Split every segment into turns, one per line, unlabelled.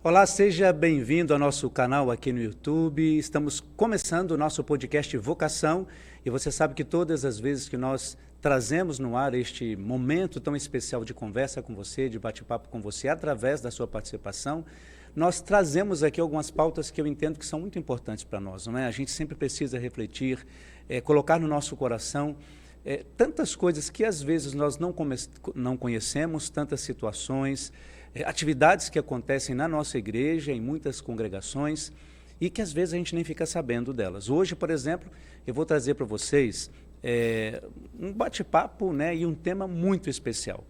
Olá, seja bem-vindo ao nosso canal aqui no YouTube. Estamos começando o nosso podcast Vocação e você sabe que todas as vezes que nós trazemos no ar este momento tão especial de conversa com você, de bate-papo com você, através da sua participação, nós trazemos aqui algumas pautas que eu entendo que são muito importantes para nós, não é? A gente sempre precisa refletir, colocar no nosso coração tantas coisas que às vezes nós não conhecemos, tantas situações, atividades que acontecem na nossa igreja, em muitas congregações, e que às vezes a gente nem fica sabendo delas. Hoje, por exemplo, eu vou trazer para vocês um bate-papo, né, e um tema muito especial.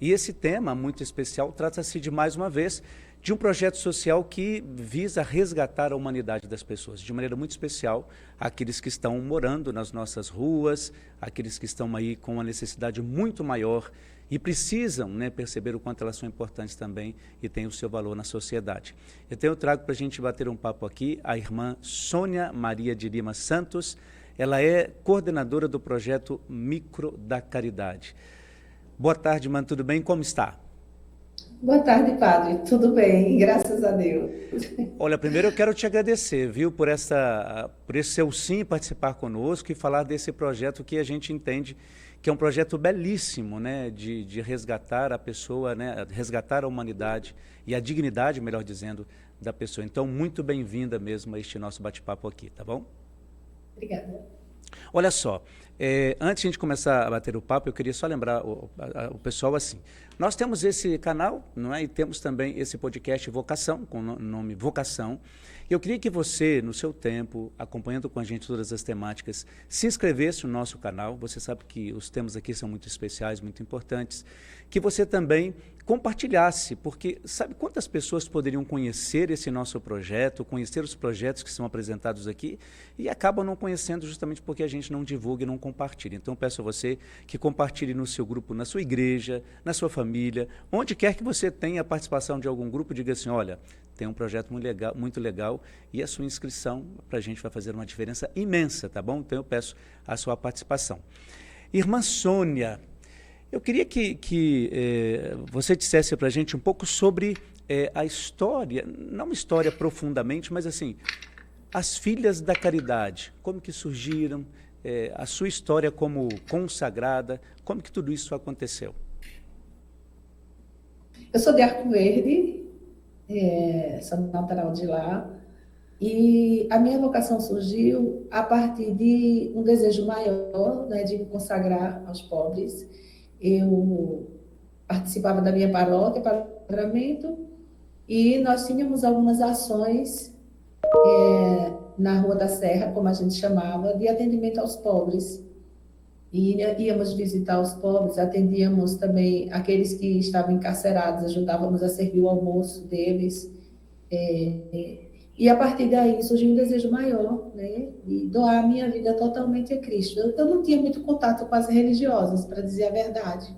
E esse tema muito especial trata-se de, mais uma vez, de um projeto social que visa resgatar a humanidade das pessoas, de maneira muito especial, aqueles que estão morando nas nossas ruas, aqueles que estão aí com uma necessidade muito maior e precisam, né, perceber o quanto elas são importantes também e têm o seu valor na sociedade. Então eu trago para a gente bater um papo aqui a irmã Sônia Maria de Lima Santos. Ela é coordenadora do projeto Micro da Caridade. Boa tarde, irmã, tudo bem? Como está?
Boa tarde, padre. Tudo bem, graças a Deus.
Olha, primeiro eu quero te agradecer, viu, por esse seu sim em participar conosco e falar desse projeto que a gente entende que é um projeto belíssimo, né, de resgatar a pessoa, né, resgatar a humanidade e a dignidade, melhor dizendo, da pessoa. Então, muito bem-vinda mesmo a este nosso bate-papo aqui, tá bom?
Obrigada.
Olha só, antes de a gente começar a bater o papo, eu queria só lembrar o pessoal assim. Nós temos esse canal, não é? E temos também esse podcast Vocação, com o nome Vocação. Eu queria que você, no seu tempo, acompanhando com a gente todas as temáticas, se inscrevesse no nosso canal. Você sabe que os temas aqui são muito especiais, muito importantes. Que você também compartilhasse, porque sabe quantas pessoas poderiam conhecer esse nosso projeto, conhecer os projetos que são apresentados aqui e acabam não conhecendo justamente porque a gente não divulga e não compartilha. Então, peço a você que compartilhe no seu grupo, na sua igreja, na sua família, onde quer que você tenha a participação de algum grupo, diga assim, olha, tem um projeto muito legal e a sua inscrição para a gente vai fazer uma diferença imensa, tá bom? Então, eu peço a sua participação. Irmã Sônia, eu queria que você dissesse para a gente um pouco sobre a história, não uma história profundamente, mas assim, as Filhas da Caridade, como que surgiram, a sua história como consagrada, como que tudo isso aconteceu?
Eu sou de Arco Verde, sou natural de lá, e a minha vocação surgiu a partir de um desejo maior, né, de me consagrar aos pobres. Eu participava da minha paróquia para o consagramento e nós tínhamos algumas ações na Rua da Serra, como a gente chamava, de atendimento aos pobres. E íamos visitar os pobres, atendíamos também aqueles que estavam encarcerados, ajudávamos a servir o almoço deles. E a partir daí surgiu um desejo maior, né, de doar a minha vida totalmente a Cristo. Eu não tinha muito contato com as religiosas, para dizer a verdade.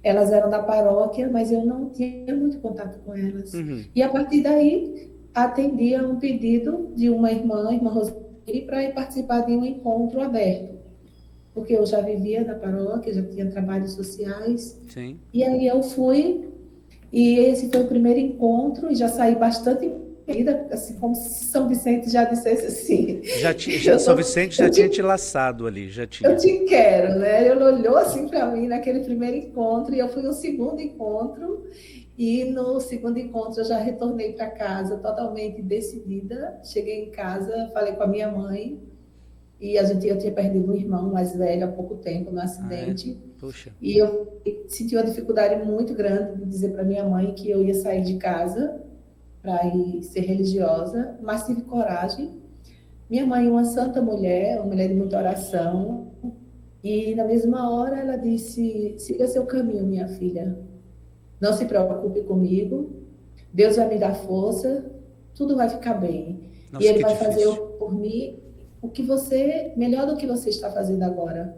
Elas eram da paróquia, mas eu não tinha muito contato com elas.
Uhum.
E a partir daí atendia um pedido de uma irmã Roseli, para ir participar de um encontro aberto, porque eu já vivia na paróquia, já tinha trabalhos sociais,
Sim.
e aí eu fui, e esse foi o primeiro encontro, e já saí bastante querida, assim como se São Vicente já dissesse assim,
São Vicente já tinha te laçado ali, já
eu
tinha.
te quero, né? Ele olhou assim para mim naquele primeiro encontro, e eu fui no segundo encontro, e no segundo encontro eu já retornei para casa totalmente decidida. Cheguei em casa, falei com a minha mãe, e eu tinha perdido um irmão mais velho há pouco tempo no
Ah, é?
acidente,
Puxa.
e eu senti uma dificuldade muito grande de dizer para minha mãe que eu ia sair de casa para ir ser religiosa, mas tive coragem. Minha mãe, uma santa mulher, uma mulher de muita oração, e na mesma hora ela disse: siga seu caminho, minha filha, não se preocupe comigo, Deus vai me dar força, tudo vai ficar bem. E
Nossa,
Ele
que
vai fazer
difícil.
por mim melhor do que você está fazendo agora.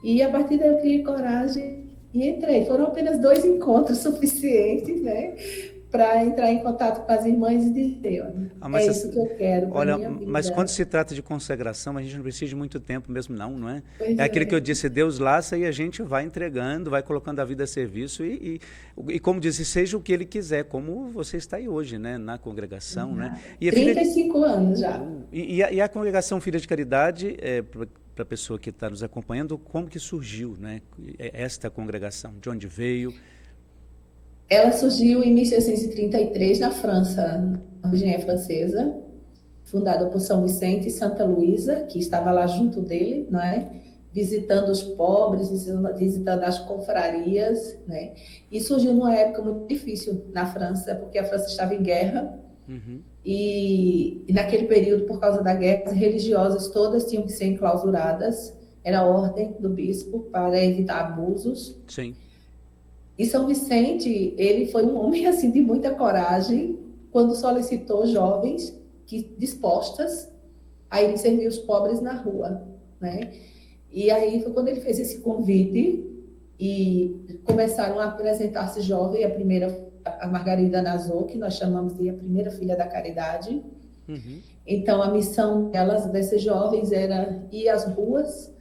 E a partir daí eu criei coragem e entrei. Foram apenas 2 encontros suficientes, né, para entrar em contato com as irmãs e dizer, olha,
Mas
é isso que eu quero para
olha,
minha
mas quando
vida.
se trata de consagração, a gente não precisa de muito tempo mesmo, não é?
Pois
É aquilo que eu
é.
disse, Deus laça e a gente vai entregando, vai colocando a vida a serviço e como disse, seja o que Ele quiser, como você está aí hoje, né? Na congregação, né?
Exato.
E a filha,
35 anos já.
e a congregação Filha de Caridade, para a pessoa que está nos acompanhando, como que surgiu, né? Esta congregação, de onde veio?
Ela surgiu em 1633 na França, a origem é francesa, fundada por São Vicente e Santa Luísa, que estava lá junto dele, não é? Visitando os pobres, visitando as confrarias, né? E surgiu numa época muito difícil na França, porque a França estava em guerra,
Uhum,
e naquele período, por causa da guerra, as religiosas todas tinham que ser enclausuradas, era a ordem do bispo para evitar abusos.
sim.
E São Vicente, ele foi um homem assim de muita coragem quando solicitou jovens que dispostas a irem servir os pobres na rua, né? E aí foi quando ele fez esse convite e começaram a apresentar-se jovens, a primeira, a Margarida Nazô, que nós chamamos de a primeira filha da caridade.
Uhum,
Então a missão delas, desses jovens, era ir às ruas,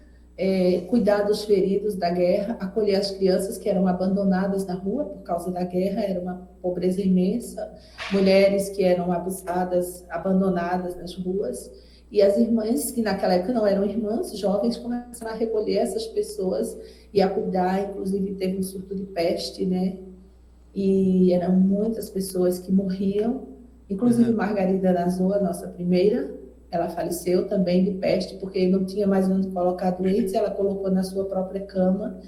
cuidar dos feridos da guerra, acolher as crianças que eram abandonadas na rua por causa da guerra, era uma pobreza imensa, mulheres que eram abusadas, abandonadas nas ruas, e as irmãs, que naquela época não eram irmãs, jovens, começaram a recolher essas pessoas e a cuidar, inclusive teve um surto de peste, né? E eram muitas pessoas que morriam, inclusive
uhum.
Margarida Nazô, a nossa primeira, ela faleceu também de peste, porque não tinha mais onde colocar doentes, ela colocou na sua própria cama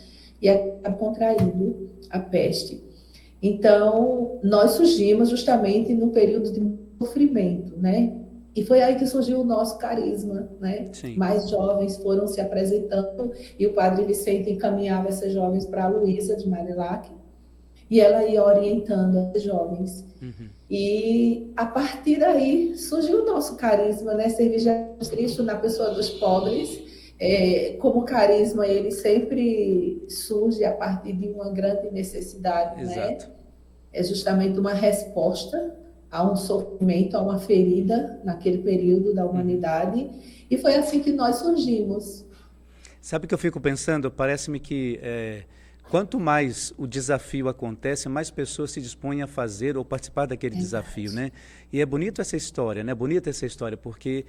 e acabou contraindo a peste. Então, nós surgimos justamente no período de sofrimento, né? E foi aí que surgiu o nosso carisma, né?
Sim.
Mais jovens foram se apresentando e o padre Vicente encaminhava essas jovens para a Luísa de Marilac e ela ia orientando as jovens.
Uhum.
E a partir daí surgiu o nosso carisma, né? Servir Jesus Cristo na pessoa dos pobres. Como carisma, ele sempre surge a partir de uma grande necessidade, né?
Exato.
É justamente uma resposta a um sofrimento, a uma ferida naquele período da
Uhum.
humanidade. E foi assim que nós surgimos.
Sabe o que eu fico pensando? Parece-me que quanto mais o desafio acontece, mais pessoas se dispõem a fazer ou participar daquele desafio,
Verdade.
né? E é bonito essa história, né? Bonita essa história, porque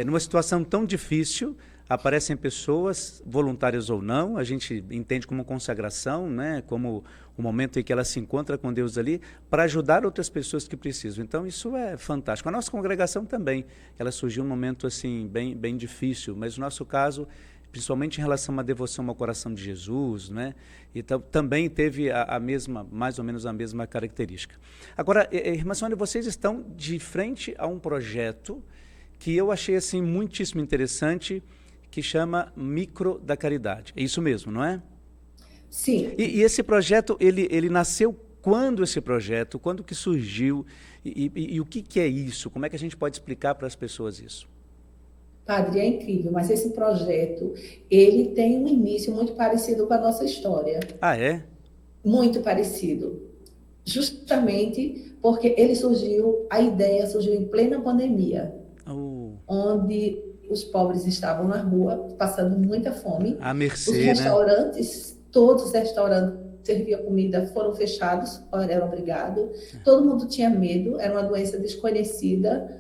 numa situação tão difícil, aparecem pessoas, voluntárias ou não, a gente entende como consagração, né? Como o momento em que ela se encontra com Deus ali, para ajudar outras pessoas que precisam. Então, isso é fantástico. A nossa congregação também, ela surgiu num momento assim, bem, bem difícil, mas no nosso caso, principalmente em relação à devoção ao coração de Jesus, né? Então, também teve a mesma, mais ou menos a mesma característica. Agora, irmã Sônia, vocês estão de frente a um projeto que eu achei assim muitíssimo interessante, que chama Micro da Caridade. É isso mesmo, não é?
Sim,
E esse projeto, ele nasceu quando esse projeto, quando que surgiu e o que é isso? Como é que a gente pode explicar para as pessoas isso?
padre, é incrível, mas esse projeto, ele tem um início muito parecido com a nossa história.
Ah, é?
Muito parecido. Justamente porque ele surgiu, a ideia surgiu em plena pandemia,
Oh,
onde os pobres estavam na rua, passando muita fome.
à
Os
mercê, né?
restaurantes, todos os restaurantes que serviam comida foram fechados, eram obrigados. Todo mundo tinha medo, era uma doença desconhecida.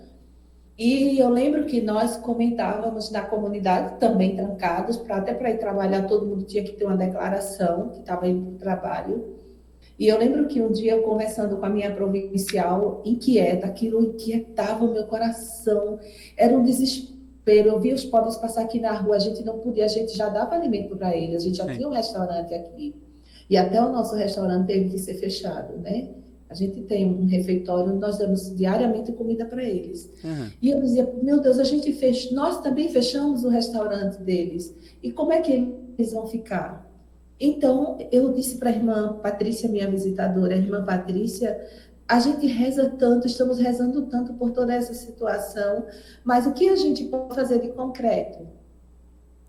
E eu lembro que nós comentávamos na comunidade, também trancados, até para ir trabalhar, todo mundo tinha que ter uma declaração que estava indo para o trabalho. E eu lembro que um dia, conversando com a minha provincial, inquieta, aquilo inquietava o meu coração, era um desespero. Eu via os pobres passar aqui na rua, a gente não podia, a gente já dava alimento para eles, a gente já
Sim.
tinha um restaurante aqui. E até o nosso restaurante teve que ser fechado, né? A gente tem um refeitório onde nós damos diariamente comida para eles.
Uhum.
E eu dizia, meu Deus, a gente fez, nós também fechamos o restaurante deles. E como é que eles vão ficar? Então, eu disse para a irmã Patrícia, minha visitadora, a irmã Patrícia, a gente reza tanto, estamos rezando tanto por toda essa situação, mas o que a gente pode fazer de concreto?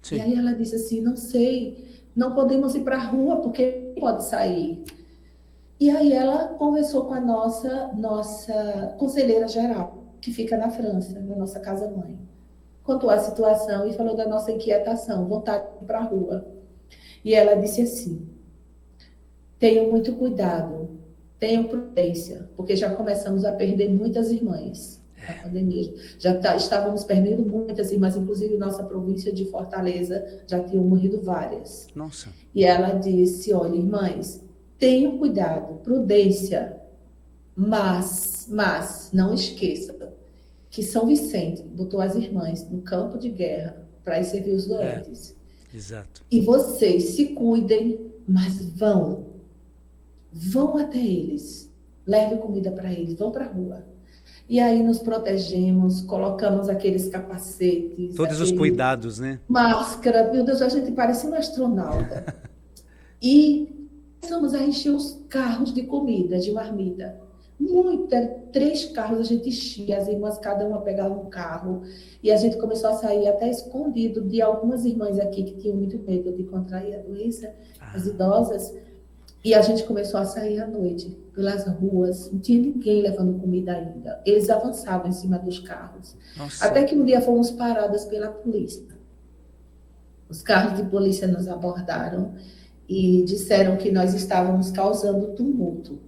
E
Sim.
aí ela disse assim, não sei, não podemos ir para a rua porque não pode sair. E aí ela conversou com a nossa conselheira geral, que fica na França, na nossa casa-mãe. Contou a situação e falou da nossa inquietação, vontade de ir para a rua. E ela disse assim: tenham muito cuidado, tenham prudência, porque já começamos a perder muitas irmãs na pandemia. Estávamos perdendo muitas irmãs, inclusive nossa província de Fortaleza já tinham morrido várias.
Nossa.
E ela disse: olha, irmãs, tenham cuidado, prudência, mas não esqueça que São Vicente botou as irmãs no campo de guerra para ir servir os doentes.
Exato.
E vocês se cuidem, mas vão até eles, levem comida para eles, vão para a rua. E aí nos protegemos, colocamos aqueles capacetes,
Todos os cuidados, né?
máscara, meu Deus, a gente parecia um astronauta. E começamos a encher os carros de comida, de marmita. 3 carros a gente enchia, as irmãs, cada uma pegava um carro, e a gente começou a sair até escondido de algumas irmãs aqui que tinham muito medo de contrair a doença, as idosas, e a gente começou a sair à noite, pelas ruas, não tinha ninguém levando comida ainda, eles avançavam em cima dos carros. Nossa. Até que um dia fomos paradas pela polícia. Os carros de polícia nos abordaram e disseram que nós estávamos causando tumulto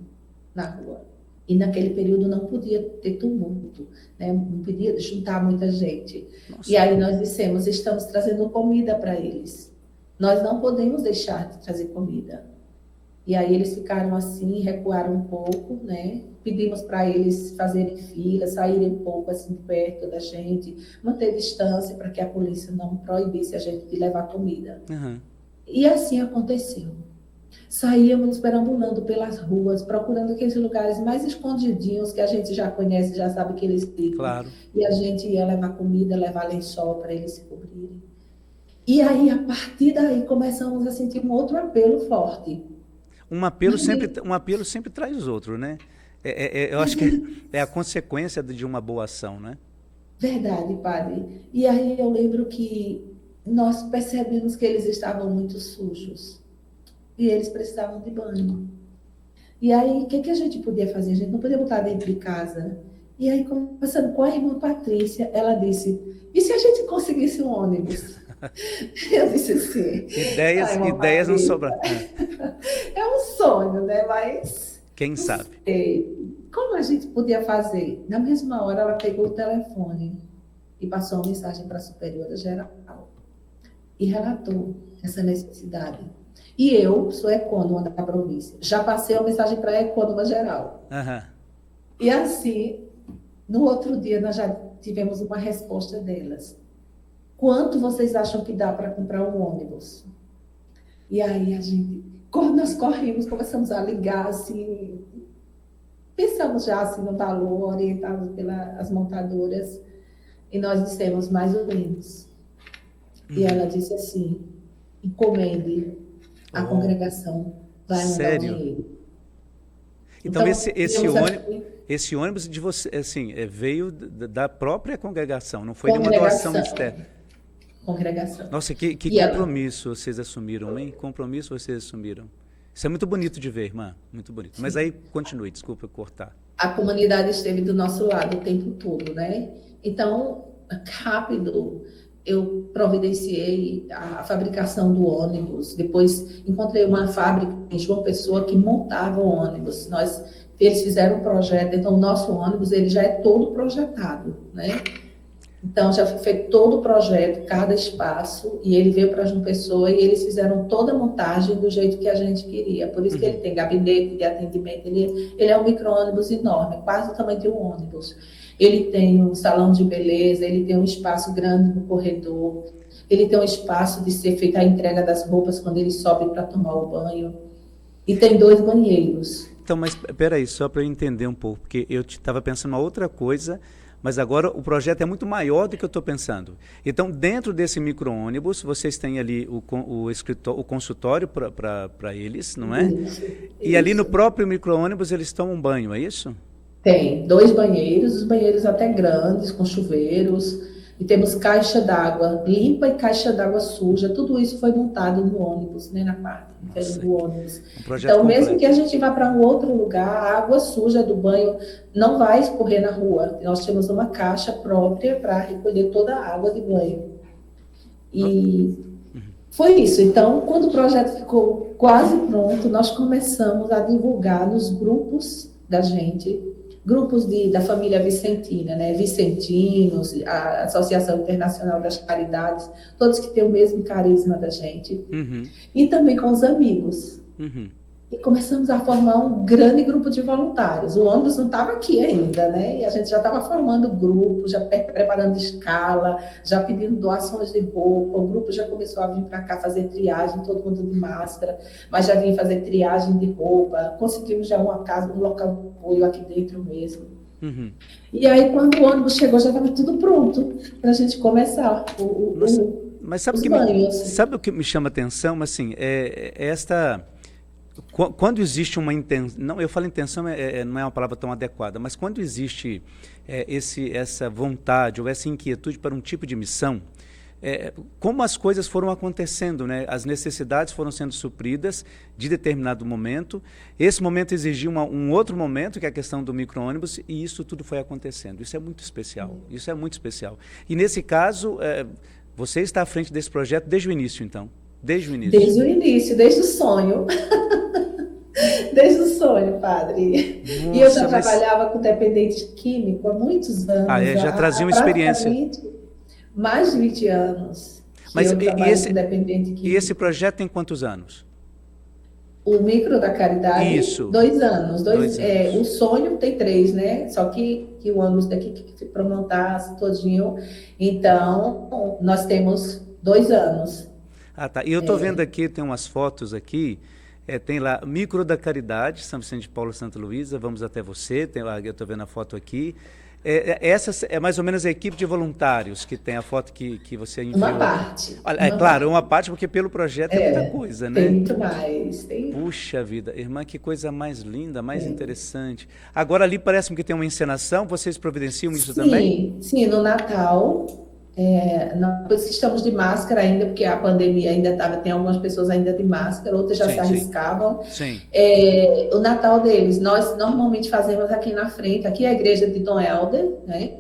na rua. E naquele período não podia ter tumulto, né? Não podia juntar muita gente. Nossa. E aí nós dissemos: estamos trazendo comida para eles. Nós não podemos deixar de trazer comida. E aí eles ficaram assim, recuaram um pouco, né? Pedimos para eles fazerem fila, saírem um pouco assim perto da gente, manter distância para que a polícia não proibisse a gente de levar comida.
Uhum.
E assim aconteceu. Saíamos perambulando pelas ruas, procurando aqueles lugares mais escondidinhos que a gente já conhece, já sabe que eles ficam.
Claro.
E a gente ia levar comida, levar lençol para eles se cobrirem. E aí, a partir daí, começamos a sentir um outro apelo forte.
Um apelo sempre traz outro, né? Eu acho que é a consequência de uma boa ação, né?
Verdade, padre. E aí eu lembro que nós percebemos que eles estavam muito sujos. E eles precisavam de banho. E aí, o que a gente podia fazer? A gente não podia botar dentro de casa. E aí, conversando com a irmã Patrícia, ela disse: e se a gente conseguisse um ônibus? Eu disse assim...
Ideias não sobram.
É um sonho, né? Mas...
quem sabe?
Como a gente podia fazer? Na mesma hora, ela pegou o telefone e passou uma mensagem para a superiora geral. E relatou essa necessidade. E eu sou ecônoma da província. Já passei a mensagem para a ecônoma geral.
Uhum.
E assim, no outro dia, nós já tivemos uma resposta delas. Quanto vocês acham que dá para comprar um ônibus? E aí nós corrimos, começamos a ligar, assim, pensamos já assim, no valor, orientados pelas montadoras, e nós dissemos mais ou menos. E ela disse assim: encomende. A congregação vai mandar dinheiro.
Então esse ônibus de você, assim, veio da própria congregação, não foi de uma doação externa.
Congregação.
Nossa, que compromisso vocês assumiram, hein? Compromisso vocês assumiram. Isso é muito bonito de ver, irmã, muito bonito. Sim. Mas aí, continue, desculpa eu cortar.
A comunidade esteve do nosso lado o tempo todo, né? Então, rápido... eu providenciei a fabricação do ônibus, depois encontrei uma fábrica em João Pessoa que montava o ônibus, eles fizeram um projeto, então o nosso ônibus ele já é todo projetado, né? Então já foi todo o projeto, cada espaço, e ele veio para João Pessoa e eles fizeram toda a montagem do jeito que a gente queria, por isso que ele tem gabinete de atendimento, ele é um micro-ônibus enorme, quase o tamanho de um ônibus. Ele tem um salão de beleza, ele tem um espaço grande no corredor, ele tem um espaço de ser feita a entrega das roupas quando ele sobe para tomar o banho, e tem 2 banheiros.
Então, mas peraí, só para eu entender um pouco, porque eu estava pensando uma outra coisa, mas agora o projeto é muito maior do que eu estou pensando. Então, dentro desse micro-ônibus, vocês têm ali o consultório para eles, não é? Isso. E ali no próprio micro-ônibus eles tomam um banho, é isso?
Tem 2 banheiros, os banheiros até grandes, com chuveiros. E temos caixa d'água limpa e caixa d'água suja. Tudo isso foi montado no ônibus, né, na parte do ônibus.
Um projeto
Então, mesmo
completo.
que a gente vá para um outro lugar, a água suja do banho não vai escorrer na rua. Nós temos uma caixa própria para recolher toda a água de banho. E foi isso. Então, quando o projeto ficou quase pronto, nós começamos a divulgar nos grupos da gente, grupos da família vicentina, né? Vicentinos, a Associação Internacional das Caridades, todos que têm o mesmo carisma da gente, e também com os amigos. E começamos a formar um grande grupo de voluntários. O ônibus não estava aqui ainda, né? E a gente já estava formando grupo, já preparando escala, já pedindo doações de roupa. O grupo já começou a vir para cá fazer triagem, todo mundo de máscara, mas já vinha fazer triagem de roupa. Conseguimos já uma casa, um local de apoio aqui dentro mesmo. E aí, quando o ônibus chegou, já estava tudo pronto para a gente começar
mas sabe
os banhos.
Sabe o que me chama atenção? Assim, quando existe uma intenção, não, eu falo intenção, não é uma palavra tão adequada, mas quando existe essa vontade ou essa inquietude para um tipo de missão, como as coisas foram acontecendo, né? As necessidades foram sendo supridas de determinado momento, esse momento exigiu um outro momento, que é a questão do micro-ônibus, e isso tudo foi acontecendo. Isso é muito especial, isso é muito especial. E nesse caso, você está à frente desse projeto desde o início, então? Desde o início?
Desde o início, desde o sonho. Desde o sonho, padre. Nossa, e eu já trabalhava com dependente químico há muitos anos.
Já trazia uma experiência.
Mais de 20 anos.
Mas
e
esse projeto tem quantos anos?
O Micro da Caridade,
Isso.
2 anos.
2 anos.
O sonho tem 3, né? Só que o ônibus daqui para montar todinho. Então, nós temos 2 anos.
Ah, tá. E eu estou vendo aqui, tem umas fotos aqui, tem lá Micro da Caridade, São Vicente de Paulo, Santa Luísa, vamos até você, eu estou vendo a foto aqui. Essa é mais ou menos a equipe de voluntários que tem a foto que você enviou.
Uma parte.
Claro, uma parte, porque pelo projeto é muita coisa, né?
Tem muito mais.
Puxa vida, irmã, que coisa mais linda, mais interessante. Agora ali parece-me que tem uma encenação, vocês providenciam isso também?
Sim, no Natal. Nós estamos de máscara ainda, porque a pandemia ainda estava, tem algumas pessoas ainda de máscara, outras já se arriscavam.
Sim.
O Natal deles, nós normalmente fazemos aqui na frente, aqui é a igreja de Dom Helder, né?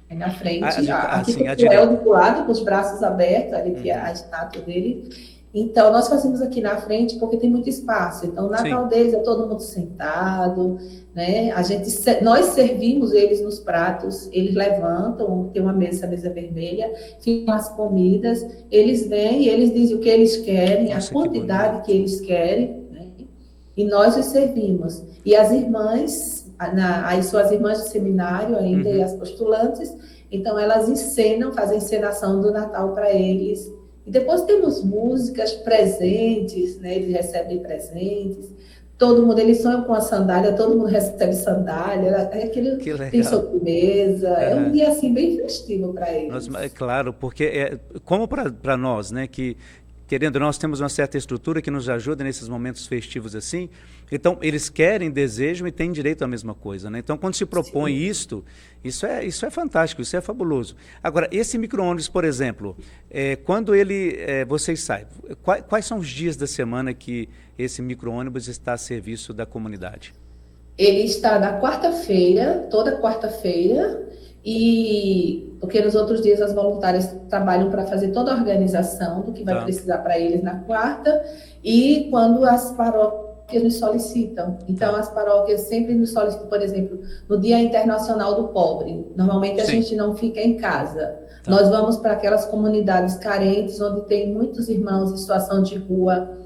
É na frente, aqui tem o Helder do lado, com os braços abertos, ali que é a estátua dele. Então, nós fazemos aqui na frente porque tem muito espaço. Então, o Natal deles é todo mundo sentado, né? Nós servimos eles nos pratos, eles levantam, tem uma mesa vermelha, ficam as comidas, eles vêm e eles dizem o que eles querem, a quantidade que eles querem, né? E nós os servimos. E as irmãs, aí são as irmãs do seminário ainda, e as postulantes, então elas fazem encenação do Natal para eles. E depois temos músicas, presentes, né? Eles recebem presentes. Todo mundo, eles sonham com a sandália, todo mundo recebe sandália. Tem sobremesa. É um dia assim bem festivo para eles.
Claro, porque como para nós, né, que querendo, nós temos uma certa estrutura que nos ajuda nesses momentos festivos assim. Então, eles querem, desejam e têm direito à mesma coisa, né? Então, quando se propõe isso é fantástico, isso é fabuloso. Agora, esse micro-ônibus, por exemplo, quando vocês saem, quais são os dias da semana que esse micro-ônibus está a serviço da comunidade?
Ele está na quarta-feira, toda quarta-feira, porque nos outros dias as voluntárias trabalham para fazer toda a organização do que vai precisar para eles na quarta, e quando as paróquias nos solicitam. Então, as paróquias sempre nos solicitam, por exemplo, no Dia Internacional do Pobre. Normalmente a gente não fica em casa. Nós vamos para aquelas comunidades carentes, onde tem muitos irmãos em situação de rua,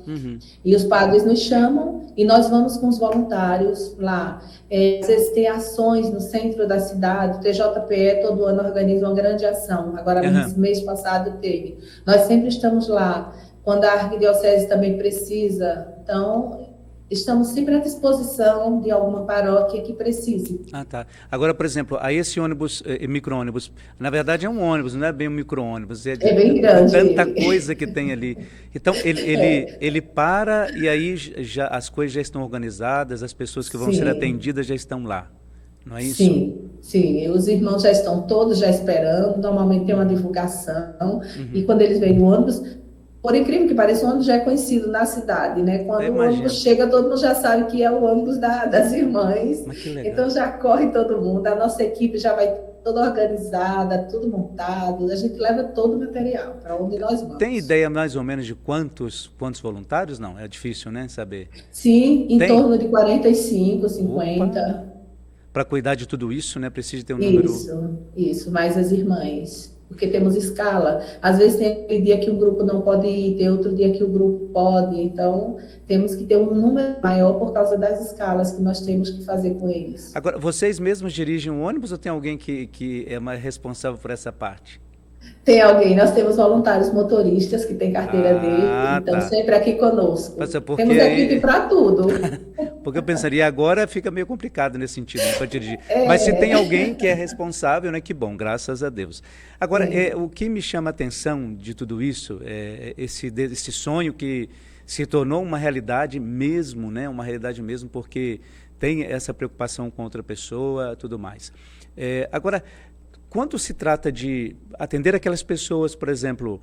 e os padres nos chamam, e nós vamos com os voluntários lá. Às vezes tem ações no centro da cidade, o TJPE todo ano organiza uma grande ação, agora mês passado teve. Nós sempre estamos lá, quando a arquidiocese também precisa, então estamos sempre à disposição de alguma paróquia que precise.
Tá. Agora, por exemplo, esse ônibus, micro-ônibus, na verdade é um ônibus, não é bem um micro-ônibus.
É bem grande.
Tanta coisa que tem ali. Então, ele para e aí as coisas já estão organizadas, as pessoas que vão ser atendidas já estão lá. não é isso?
Sim, sim. Os irmãos já estão todos já esperando. Normalmente tem uma divulgação. E
Uhum.
quando eles veem o ônibus, por incrível que pareça, o ônibus já é conhecido na cidade, né?
Eu
Quando o ônibus
imagino.
chega, todo mundo já sabe que é o ônibus das irmãs.
Mas que legal.
Então já corre todo mundo. A nossa equipe já vai toda organizada, tudo montado. A gente leva todo o material para onde nós
Tem
vamos.
ideia mais ou menos de quantos voluntários? Não, é difícil, né, saber.
Sim, em
Tem?
torno de 45,
Opa!
50.
Para cuidar de tudo isso, né, precisa ter um número.
Isso, mais as irmãs. Porque temos escala. Às vezes tem aquele dia que um grupo não pode ir, tem outro dia que o grupo pode. Então, temos que ter um número maior por causa das escalas que nós temos que fazer com eles.
Agora, vocês mesmos dirigem um ônibus ou tem alguém que é mais responsável por essa parte?
Tem alguém, nós temos voluntários motoristas que têm carteira D,
Ah,
então
tá.
sempre aqui conosco. Temos equipe
Porque,
para tudo.
porque eu pensaria, agora fica meio complicado nesse sentido, né, para dirigir. Mas se tem alguém que é responsável, né, que bom, graças a Deus. Agora, o que me chama a atenção de tudo isso é esse sonho que se tornou uma realidade mesmo, né, uma realidade mesmo, porque tem essa preocupação com outra pessoa, tudo mais. Agora, quando se trata de atender aquelas pessoas, por exemplo,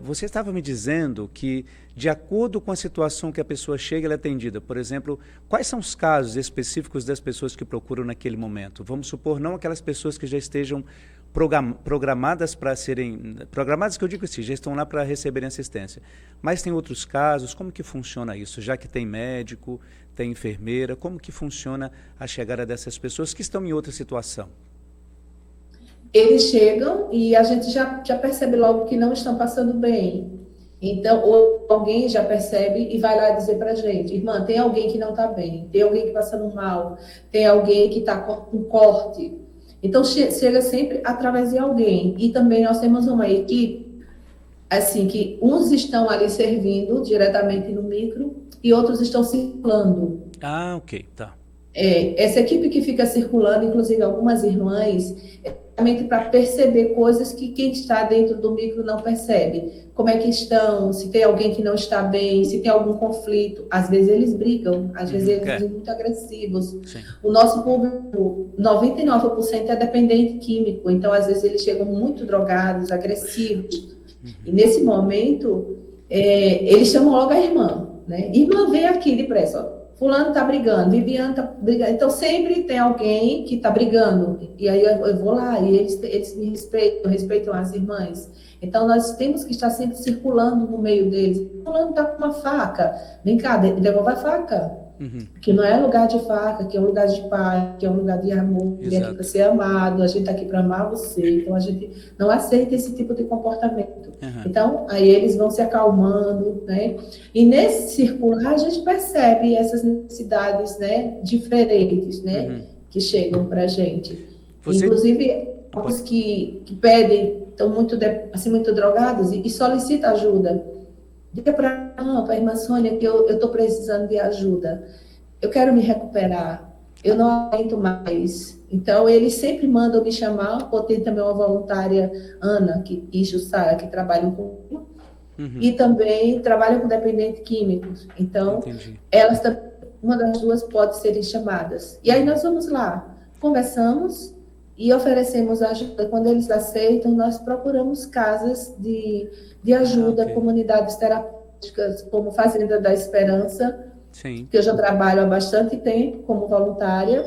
você estava me dizendo que, de acordo com a situação que a pessoa chega, ela é atendida. Por exemplo, quais são os casos específicos das pessoas que procuram naquele momento? Vamos supor, não aquelas pessoas que já estejam programadas para serem... Programadas, que eu digo assim, já estão lá para receberem assistência. Mas tem outros casos, como que funciona isso? Já que tem médico, tem enfermeira, como que funciona a chegada dessas pessoas que estão em outra situação?
Eles chegam e a gente já percebe logo que não estão passando bem. Então, ou alguém já percebe e vai lá dizer para a gente, irmã, tem alguém que não está bem, tem alguém que está passando mal, tem alguém que está com corte. Então, chega sempre através de alguém. E também nós temos uma equipe, assim, que uns estão ali servindo diretamente no micro e outros estão circulando.
Ah, ok, tá.
Essa equipe que fica circulando, inclusive algumas irmãs, realmente para perceber coisas que quem está dentro do micro não percebe. Como é que estão, se tem alguém que não está bem, se tem algum conflito. Às vezes eles brigam, às vezes eles são muito agressivos.
Sim.
O nosso público, 99% é dependente químico, então às vezes eles chegam muito drogados, agressivos. E nesse momento, eles chamam logo a irmã, né? Irmã, vem aqui depressa, ó. Fulano está brigando, Viviane está brigando. Então, sempre tem alguém que está brigando. E aí eu vou lá e eles me respeitam as irmãs. Então, nós temos que estar sempre circulando no meio deles. Fulano está com uma faca. Vem cá, devolve a faca. Que não é lugar de faca, que é um lugar de paz, que é um lugar de amor, que é aqui para ser amado, a gente está aqui para amar você. Então, a gente não aceita esse tipo de comportamento. Então, aí eles vão se acalmando, né? E nesse circular, a gente percebe essas necessidades, né, diferentes, né, que chegam para a gente. Inclusive, alguns que pedem, estão muito, assim, muito drogados e solicitam ajuda. Diga para a irmã Sônia que eu estou precisando de ajuda. Eu quero me recuperar. Eu não aguento mais. Então, eles sempre mandam me chamar, ou tem também uma voluntária, Ana, e Jussara, que trabalham comigo, e também trabalham com dependentes químicos. Então, elas, uma das duas pode serem chamadas. E aí nós vamos lá, conversamos e oferecemos ajuda. Quando eles aceitam, nós procuramos casas de ajuda, comunidades terapêuticas, como Fazenda da Esperança,
Sim.
que eu já trabalho há bastante tempo como voluntária,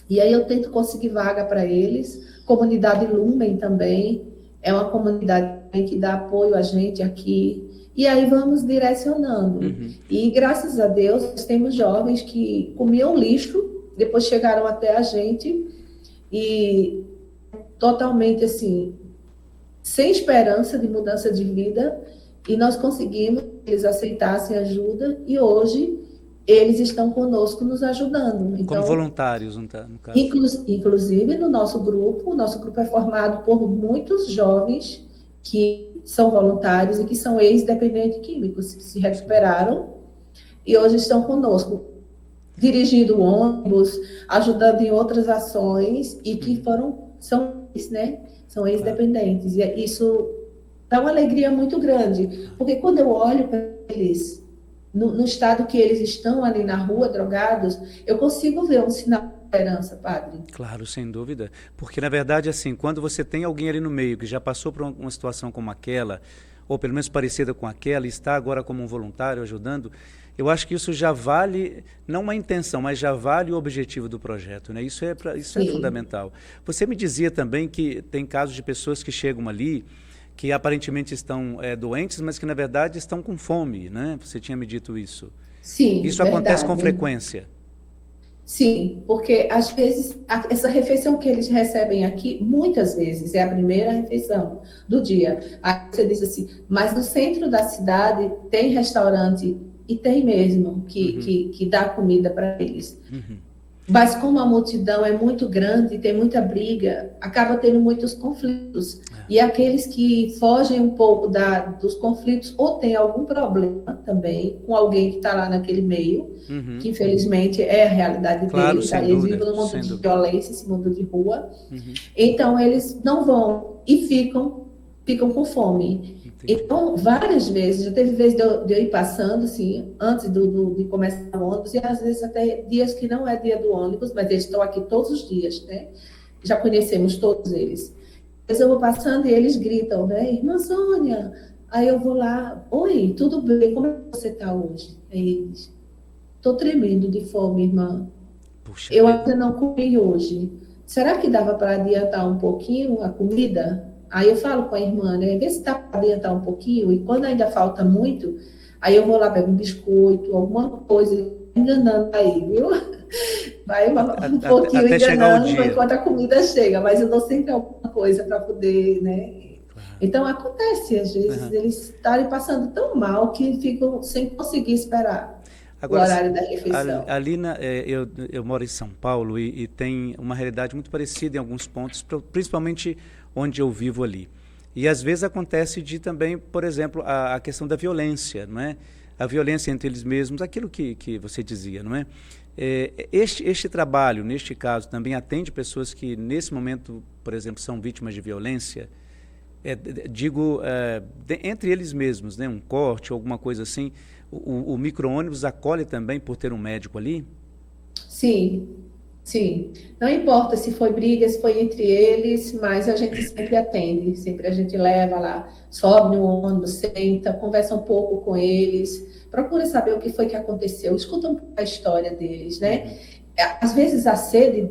e aí eu tento conseguir vaga para eles. Comunidade Lumen também, é uma comunidade que dá apoio a gente aqui, e aí vamos direcionando. E graças a Deus, temos jovens que comiam lixo, depois chegaram até a gente, e totalmente assim, sem esperança de mudança de vida, e nós conseguimos que eles aceitassem ajuda, e hoje eles estão conosco nos ajudando. Então,
como voluntários, no caso.
Inclusive no nosso grupo, o nosso grupo é formado por muitos jovens que são voluntários e que são ex-dependentes químicos, que se recuperaram e hoje estão conosco, dirigindo ônibus, ajudando em outras ações e que são ex-dependentes. E isso dá uma alegria muito grande, porque quando eu olho para eles, no estado que eles estão ali na rua, drogados, eu consigo ver um sinal esperança, padre.
Claro, sem dúvida. Porque, na verdade, assim, quando você tem alguém ali no meio que já passou por uma situação como aquela, ou pelo menos parecida com aquela, e está agora como um voluntário ajudando, eu acho que isso já vale, não uma intenção, mas já vale o objetivo do projeto, né? Isso é
Sim,
fundamental. Você me dizia também que tem casos de pessoas que chegam ali, que aparentemente estão doentes, mas que, na verdade, estão com fome, né? Você tinha me dito isso.
sim,
Isso acontece com
verdade.
frequência.
Sim, porque às vezes essa refeição que eles recebem aqui, muitas vezes é a primeira refeição do dia. Aí você diz assim, mas no centro da cidade tem restaurante e tem mesmo
Uhum,
que dá comida para eles.
uhum.
Mas como a multidão é muito grande, tem muita briga, acaba tendo muitos conflitos. E aqueles que fogem um pouco dos conflitos ou têm algum problema também com alguém que está lá naquele meio, que
Uhum.
infelizmente é a realidade
Claro,
deles,
sem
aí eles vivem
dúvida,
num mundo
sem
de
dúvida.
violência, esse mundo de rua,
Uhum.
então eles não vão e ficam com fome.
Entendi.
Então, várias vezes, já teve vezes de eu ir passando, assim, antes de começar o ônibus, e às vezes até dias que não é dia do ônibus, mas eles estão aqui todos os dias, né? Já conhecemos todos eles. Mas eu vou passando e eles gritam, né? Irmã Sônia. Aí eu vou lá, oi, tudo bem? Como é que você está hoje? Aí eles, estou tremendo de fome, irmã.
Puxa
Eu
vida.
ainda não comi hoje. Será que dava para adiantar um pouquinho a comida? Aí eu falo com a irmã, né? Vê se dá para adiantar um pouquinho. E quando ainda falta muito, aí eu vou lá, pego um biscoito, alguma coisa, enganando aí, viu? Vai um pouquinho
Até chegar o
enganando
dia.
enquanto a comida chega, mas eu dou sempre alguma coisa para poder, né?
Claro.
Então acontece, às vezes,
Aham.
eles estarem passando tão mal que ficam sem conseguir esperar o
Agora,
horário da refeição.
ali eu moro em São Paulo e tem uma realidade muito parecida em alguns pontos, principalmente onde eu vivo ali. E às vezes acontece de também, por exemplo, a questão da violência, não é? A violência entre eles mesmos, aquilo que você dizia, não é? Este trabalho, neste caso, também atende pessoas que, nesse momento, por exemplo, são vítimas de violência, digo, entre eles mesmos, né? Um corte, alguma coisa assim. O micro-ônibus acolhe também por ter um médico ali?
Sim, sim. Não importa se foi briga, se foi entre eles, mas a gente sempre atende, sempre a gente leva lá, sobe no ônibus, senta, conversa um pouco com eles, procura saber o que foi que aconteceu, escuta um pouco a história deles, né?
Uhum.
Às vezes a sede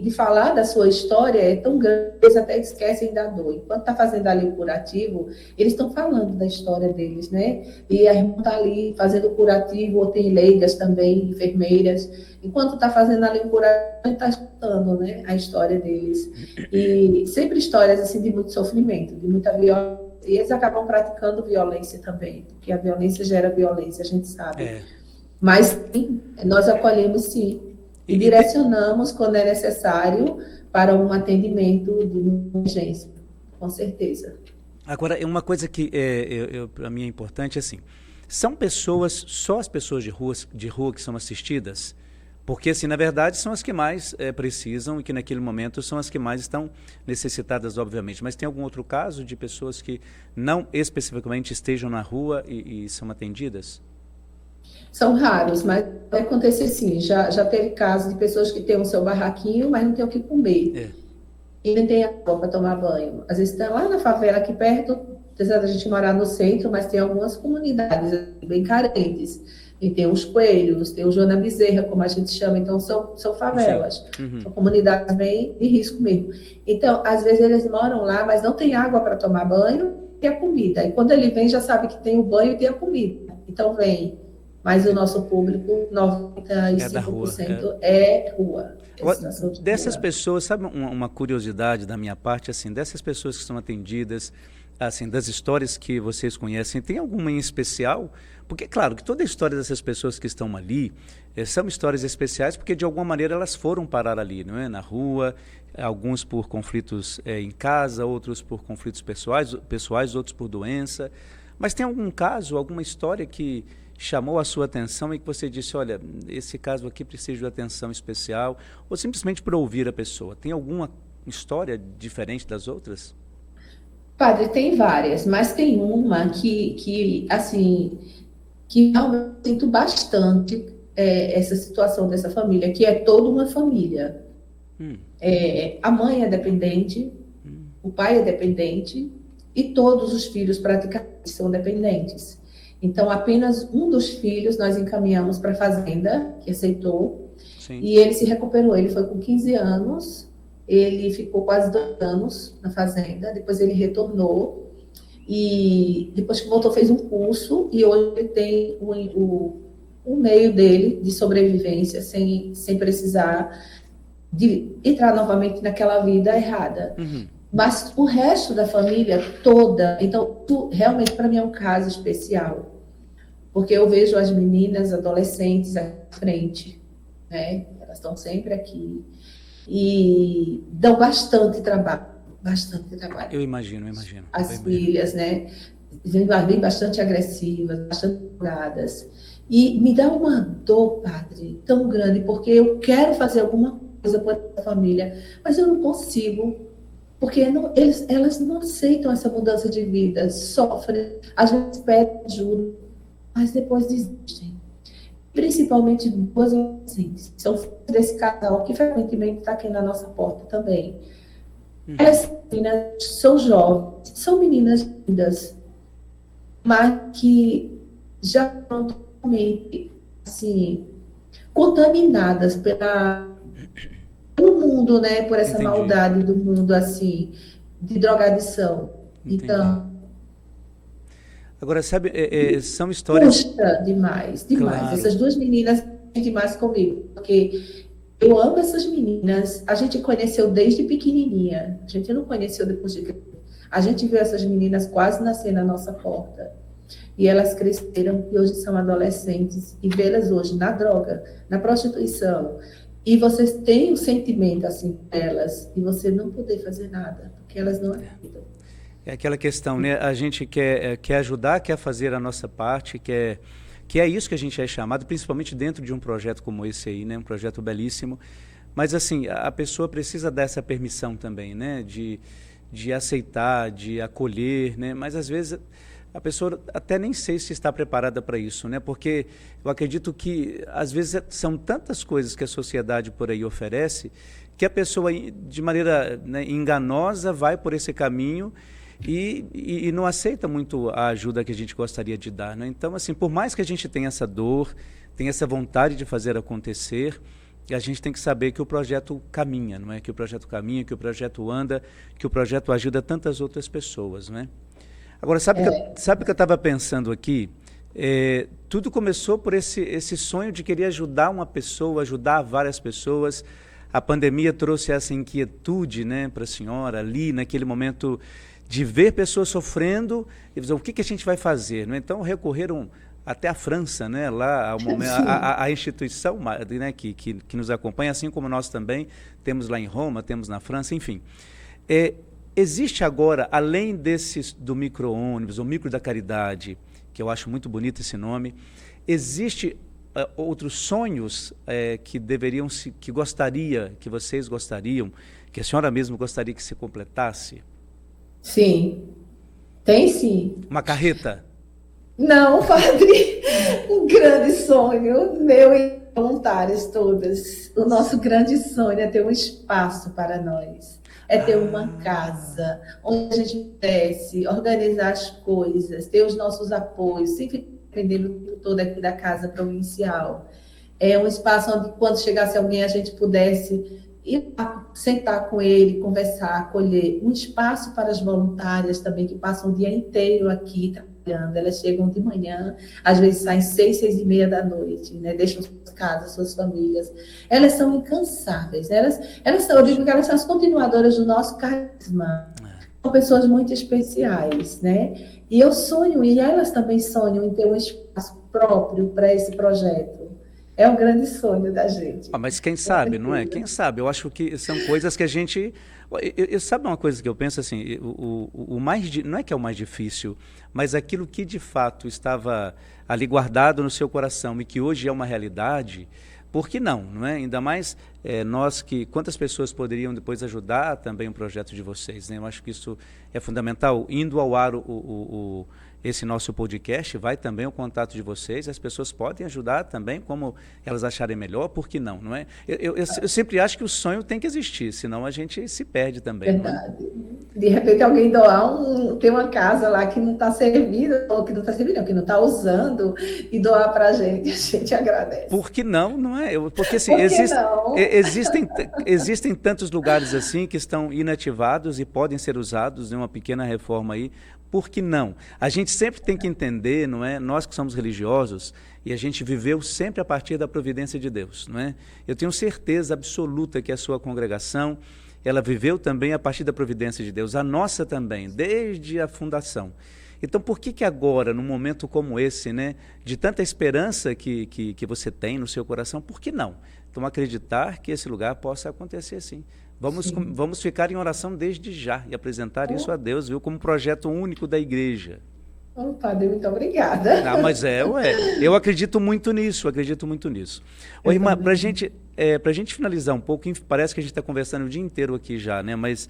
de falar da sua história é tão grande, eles até esquecem da dor. Enquanto está fazendo ali o curativo, eles estão falando da história deles, né? E a irmã está ali fazendo o curativo, ou tem leigas também, enfermeiras. Enquanto está fazendo ali o curativo, está escutando, né, a história deles. E sempre histórias assim de muito sofrimento, de muita violência. E eles acabam praticando violência também, porque a violência gera violência, a gente sabe.
É.
Mas sim, nós acolhemos sim
E,
e
e te-
direcionamos quando é necessário para um atendimento de urgência, com certeza.
Agora, uma coisa que para mim é importante, assim, são pessoas, só as pessoas de rua que são assistidas? Porque, assim, na verdade, são as que mais precisam e que naquele momento são as que mais estão necessitadas, obviamente. Mas tem algum outro caso de pessoas que não especificamente estejam na rua e são atendidas?
São raros, mas vai acontecer sim. Já teve casos de pessoas que têm o seu barraquinho, mas não têm o que comer.
É,
E não tem água para tomar banho. Às vezes estão lá na favela aqui perto, apesar da gente morar no centro, mas tem algumas comunidades bem carentes. E tem os coelhos, tem o Joana Bezerra, como a gente chama, então são
sim.
favelas,
Uhum.
são comunidades bem de risco mesmo. Então, às vezes eles moram lá, mas não tem água para tomar banho e a comida. E quando ele vem, já sabe que tem o banho e tem a comida. Então vem. Mas o nosso público,
É da rua.
95% é rua, é
Agora,
situação de
dessas
rua.
pessoas, sabe uma curiosidade da minha parte, assim, dessas pessoas que são atendidas, assim, das histórias que vocês conhecem, tem alguma em especial? Porque, claro, que toda a história dessas pessoas que estão ali são histórias especiais porque, de alguma maneira, elas foram parar ali, não é? Na rua, alguns por conflitos em casa, outros por conflitos pessoais, outros por doença. Mas tem algum caso, alguma história que chamou a sua atenção e que você disse, olha, esse caso aqui precisa de atenção especial, ou simplesmente para ouvir a pessoa? Tem alguma história diferente das outras?
Padre, tem várias, mas tem uma que assim, que realmente eu sinto bastante. essa situação dessa família, que é toda uma família. A mãe é dependente, o pai é dependente e todos os filhos praticamente são dependentes. Então, apenas um dos filhos nós encaminhamos para a fazenda, que aceitou, Sim. E ele se recuperou. Ele foi com 15 anos, ele ficou quase 2 anos na fazenda, depois ele retornou, e depois que voltou fez um curso, e hoje ele tem o meio dele de sobrevivência, sem precisar de entrar novamente naquela vida errada. Mas o resto da família toda, então, realmente para mim é um caso especial, porque eu vejo as meninas, adolescentes à frente, né? Elas estão sempre aqui e dão bastante trabalho. Eu
imagino.
As filhas, né? Vêm bastante agressivas, bastante julgadas. E me dá uma dor, padre, tão grande, porque eu quero fazer alguma coisa para a família, mas eu não consigo, porque elas não aceitam essa mudança de vida, sofrem, às vezes pedem ajuda, mas depois desistem. Principalmente duas adolescentes, são filhos desse casal que frequentemente está aqui na nossa porta também. Essas meninas são jovens, são meninas lindas, mas que já estão totalmente assim, contaminadas pelo mundo, né? Por essa maldade do mundo, assim, de drogadição.
Entendi. Então, agora, sabe, são histórias...
Custa demais. Claro. Essas duas meninas têm demais comigo, porque eu amo essas meninas. A gente conheceu desde pequenininha. A gente não conheceu depois de grande. A gente viu essas meninas quase nascer na nossa porta. E elas cresceram e hoje são adolescentes. E vê-las hoje na droga, na prostituição. E vocês têm um sentimento assim delas e você não poder fazer nada, porque elas não acreditam.
É aquela questão, né? A gente quer ajudar, quer fazer a nossa parte, que é isso que a gente é chamado, principalmente dentro de um projeto como esse aí, né? Um projeto belíssimo. Mas, assim, a pessoa precisa dessa permissão também, né? De aceitar, de acolher, né? Mas, às vezes, a pessoa até nem sei se está preparada para isso, né? Porque eu acredito que, às vezes, são tantas coisas que a sociedade por aí oferece que a pessoa, de maneira, né, enganosa, vai por esse caminho e não aceita muito a ajuda que a gente gostaria de dar, né? Então, assim, por mais que a gente tenha essa dor, tenha essa vontade de fazer acontecer, a gente tem que saber que o projeto caminha, não é? Que o projeto caminha, que o projeto anda, que o projeto ajuda tantas outras pessoas, né? Agora, sabe que eu estava pensando aqui? Tudo começou por esse sonho de querer ajudar uma pessoa, ajudar várias pessoas. A pandemia trouxe essa inquietude, né, para a senhora ali, naquele momento de ver pessoas sofrendo e dizer, o que a gente vai fazer? Né? Então, recorreram até a França, né, lá a instituição, né, que nos acompanha, assim como nós também, temos lá em Roma, temos na França, enfim. Existe agora, além do micro-ônibus, o micro da caridade, que eu acho muito bonito esse nome, existe outros sonhos que que vocês gostariam, que a senhora mesmo gostaria que se completasse?
Sim, tem sim.
Uma carreta?
Não, padre, um grande sonho, meu e voluntários todas. O nosso grande sonho é ter um espaço para nós. É ter uma casa onde a gente pudesse organizar as coisas, ter os nossos apoios, sempre dependendo todo aqui da casa provincial. É um espaço onde, quando chegasse alguém, a gente pudesse ir sentar com ele, conversar, acolher. Um espaço para as voluntárias também, que passam o dia inteiro aqui trabalhando. Elas chegam de manhã, às vezes saem 6h30 da noite, né? Deixam suas casas, suas famílias. Elas são incansáveis. Eu digo que elas são as continuadoras do nosso carisma. São pessoas muito especiais, né? E eu sonho, e elas também sonham em ter um espaço próprio para esse projeto. É um grande sonho da gente.
Mas quem sabe, não é? Quem sabe? Eu acho que são coisas que a gente... Sabe uma coisa que eu penso assim, não é que é o mais difícil, mas aquilo que de fato estava ali guardado no seu coração e que hoje é uma realidade, por que não é? Ainda mais quantas pessoas poderiam depois ajudar também o projeto de vocês, né? Eu acho que isso é fundamental. Indo ao ar esse nosso podcast, vai também o contato de vocês, as pessoas podem ajudar também, como elas acharem melhor, por que não, não é? Eu sempre acho que o sonho tem que existir, senão a gente se perde também, não é?
Verdade. De repente alguém doar tem uma casa lá que não está servida, ou que não está servindo, não, que não está usando, e doar para a gente agradece.
Por que não, não é? Porque assim,
Por que não?
existem tantos lugares assim que estão inativados e podem ser usados em uma pequena reforma aí. Por que não? A gente sempre tem que entender, não é? Nós que somos religiosos, e a gente viveu sempre a partir da providência de Deus, não é? Eu tenho certeza absoluta que a sua congregação, ela viveu também a partir da providência de Deus, a nossa também, desde a fundação. Então, por que agora, num momento como esse, né, de tanta esperança que você tem no seu coração, por que não? Então, acreditar que esse lugar possa acontecer sim. Vamos ficar em oração desde já e apresentar isso a Deus, viu, como projeto único da igreja.
Padre, muito obrigada.
Ah, mas eu acredito muito nisso, Ô, irmã, para gente finalizar um pouco, parece que a gente está conversando o dia inteiro aqui já, né? Mas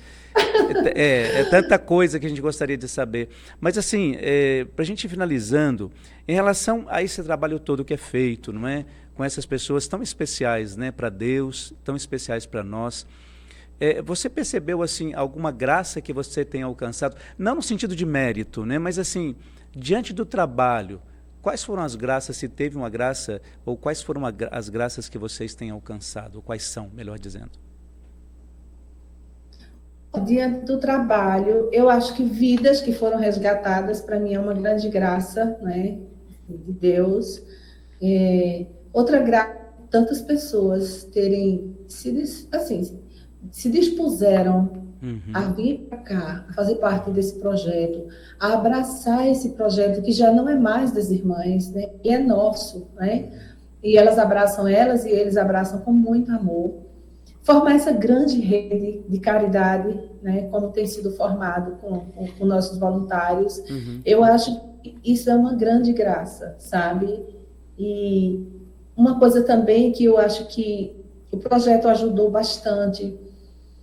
é tanta coisa que a gente gostaria de saber. Mas assim, para a gente ir finalizando, em relação a esse trabalho todo que é feito, não é? Com essas pessoas tão especiais, né? Para Deus, tão especiais para nós. Você percebeu assim alguma graça que você tem alcançado, não no sentido de mérito, né, mas assim, diante do trabalho, quais foram as graças, se teve uma graça, ou quais foram as graças que vocês têm alcançado, ou quais são, melhor dizendo?
Diante do trabalho, eu acho que vidas que foram resgatadas, para mim, é uma grande graça, né, de Deus. Outra graça, tantas pessoas terem sido, assim, se dispuseram a vir para cá, a fazer parte desse projeto, a abraçar esse projeto que já não é mais das irmãs, né? E é nosso, né? E elas abraçam elas e eles abraçam com muito amor. Formar essa grande rede de caridade, né? Como tem sido formado com nossos voluntários. Eu acho que isso é uma grande graça, sabe? E uma coisa também que eu acho que o projeto ajudou bastante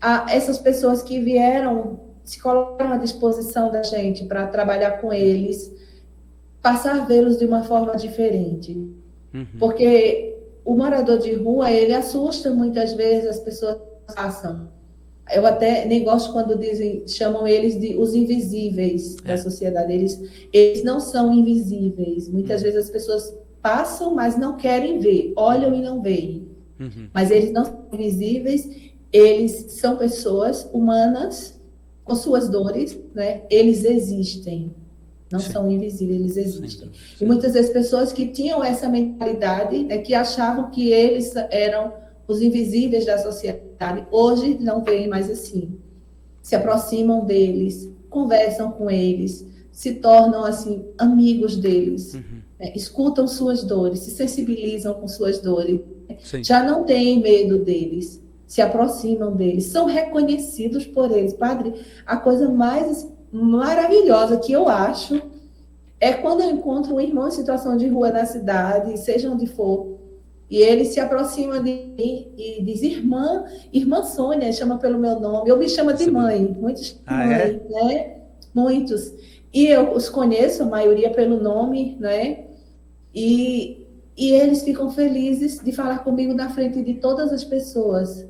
a essas pessoas que vieram, se colocaram à disposição da gente para trabalhar com eles, passar a vê-los de uma forma diferente. Porque o morador de rua, ele assusta muitas vezes, as pessoas passam. Eu até nem gosto quando chamam eles de os invisíveis da sociedade. Eles não são invisíveis. Muitas vezes as pessoas passam, mas não querem ver, olham e não veem. Mas eles não são invisíveis. Eles são pessoas humanas com suas dores, né? Eles existem, não são invisíveis, eles existem. E muitas vezes pessoas que tinham essa mentalidade, né, que achavam que eles eram os invisíveis da sociedade, hoje não veem mais assim. Se aproximam deles, conversam com eles, se tornam assim amigos deles, né? Escutam suas dores, se sensibilizam com suas dores, já não têm medo deles. Se aproximam deles, são reconhecidos por eles. Padre, a coisa mais maravilhosa que eu acho é quando eu encontro um irmão em situação de rua na cidade, seja onde for, e ele se aproxima de mim e diz, irmã Sônia, chama pelo meu nome, eu me chamo de mãe, muitos mãe, né? Muitos. E eu os conheço, a maioria pelo nome, né? E eles ficam felizes de falar comigo na frente de todas as pessoas.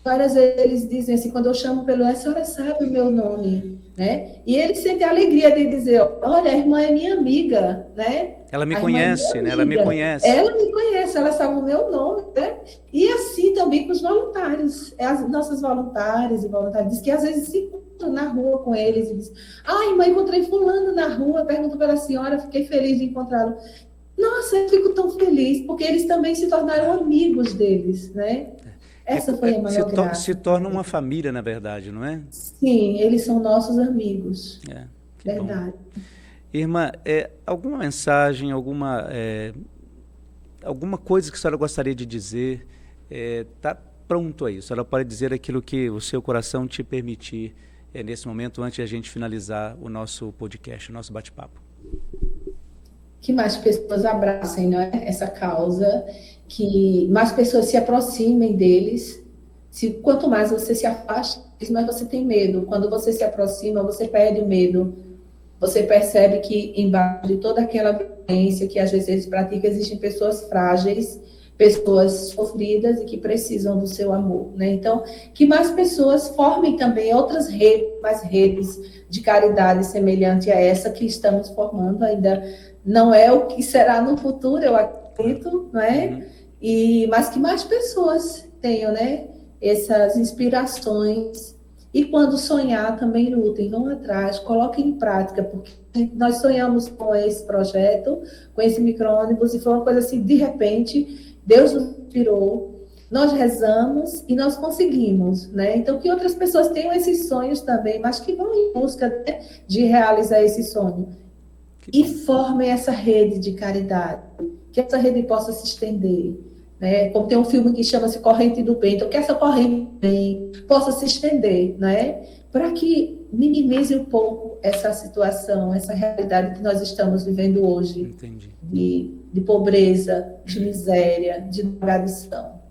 Várias vezes eles dizem assim, quando eu chamo pelo nome, a senhora sabe o meu nome, né? E eles sentem a alegria de dizer, olha, a irmã é minha amiga, né?
Ela me conhece, né? Ela me conhece.
Ela me conhece, ela sabe o meu nome, né? E assim também com os voluntários. As nossas voluntárias e voluntários dizem que às vezes se encontram na rua com eles e dizem, irmã, encontrei fulano na rua, pergunto pela senhora, fiquei feliz de encontrá-lo. Nossa, eu fico tão feliz, porque eles também se tornaram amigos deles, né? Essa foi a maior graça.
Se torna uma família, na verdade, não é?
Sim, eles são nossos amigos. Verdade.
Bom. Irmã, alguma mensagem, alguma coisa que a senhora gostaria de dizer? Está pronto aí. A senhora pode dizer aquilo que o seu coração te permitir nesse momento, antes de a gente finalizar o nosso podcast, o nosso bate-papo.
Que mais pessoas abracem, não é? Essa causa, que mais pessoas se aproximem deles. Quanto mais você se afasta, mais você tem medo. Quando você se aproxima, você perde o medo. você percebe que embaixo de toda aquela violência que às vezes eles praticam, existem pessoas frágeis, pessoas sofridas e que precisam do seu amor, né? Então, que mais pessoas formem também outras redes, mais redes de caridade semelhante a essa que estamos formando. Ainda não é o que será no futuro, eu acredito, não é? Mas que mais pessoas tenham, né? Essas inspirações. E quando sonhar, também lutem, vão atrás, coloquem em prática, porque nós sonhamos com esse projeto, com esse micro-ônibus, e foi uma coisa assim, de repente, Deus nos inspirou, nós rezamos e nós conseguimos, né? Então, que outras pessoas tenham esses sonhos também, mas que vão em busca, né, de realizar esse sonho. E formem essa rede de caridade, que essa rede possa se estender. Né? Como tem um filme que chama-se Corrente do Bem, então que essa corrente do bem possa se estender, né? Para que minimize um pouco essa situação, essa realidade que nós estamos vivendo hoje.
Entendi.
De pobreza, de miséria, de drogadição.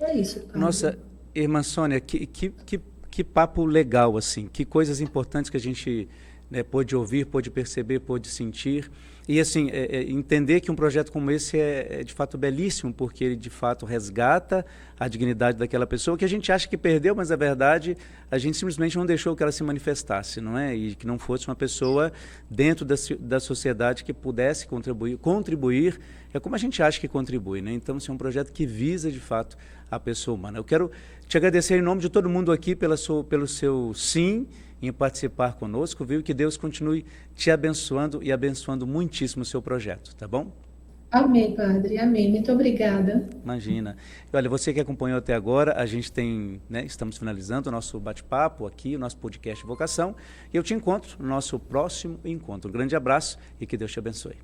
É isso, Padre.
Nossa, irmã Sônia, que papo legal, assim, que coisas importantes que a gente, né, pôde ouvir, pôde perceber, pôde sentir. E, assim, entender que um projeto como esse é de fato belíssimo, porque ele de fato resgata a dignidade daquela pessoa que a gente acha que perdeu, mas na verdade a gente simplesmente não deixou que ela se manifestasse, não é? E que não fosse uma pessoa dentro da sociedade que pudesse contribuir, é como a gente acha que contribui, né? Então, assim, é um projeto que visa de fato a pessoa humana. Eu quero te agradecer em nome de todo mundo aqui pelo seu sim em participar conosco, viu? Que Deus continue te abençoando e abençoando muitíssimo o seu projeto, tá bom?
Amém, Padre, amém. Muito obrigada.
Imagina. E olha, você que acompanhou até agora, a gente tem, né, estamos finalizando o nosso bate-papo aqui, o nosso podcast Vocação, e eu te encontro no nosso próximo encontro. Um grande abraço e que Deus te abençoe.